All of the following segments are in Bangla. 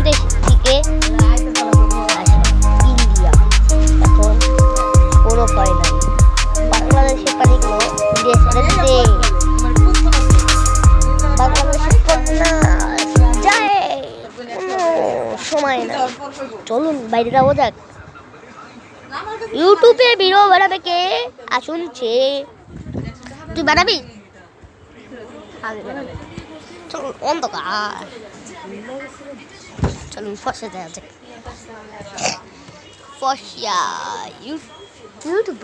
দেশ থেকে ইন্ডিয়া এখন কোনো ভয় নাই। বাংলাদেশের পানিগুলো ইন্ডিয়া ছেড়ে দিতে বাংলাদেশের কন্যা যায় কোনো সময় না। চলুন বাইরে যাবো যাক। ইউটিউবে ভিডিও বানাবে কে আসুনছে? তুই বানাবি? চলুন অন্ধকার, চলুন ফসে যাওয়া যাক। ফসিয়া ইউটিউব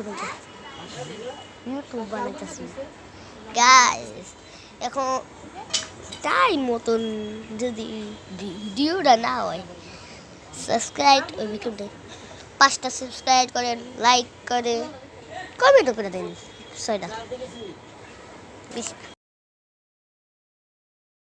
বানাইতেছি গাইস। এখন টাইম মতন যদি ভিডিওটা না হয় সাবস্ক্রাইব ওই ভিডিওটা 5টা সাবস্ক্রাইব করেন, লাইক করে কমেন্টও করে দেন 6টা।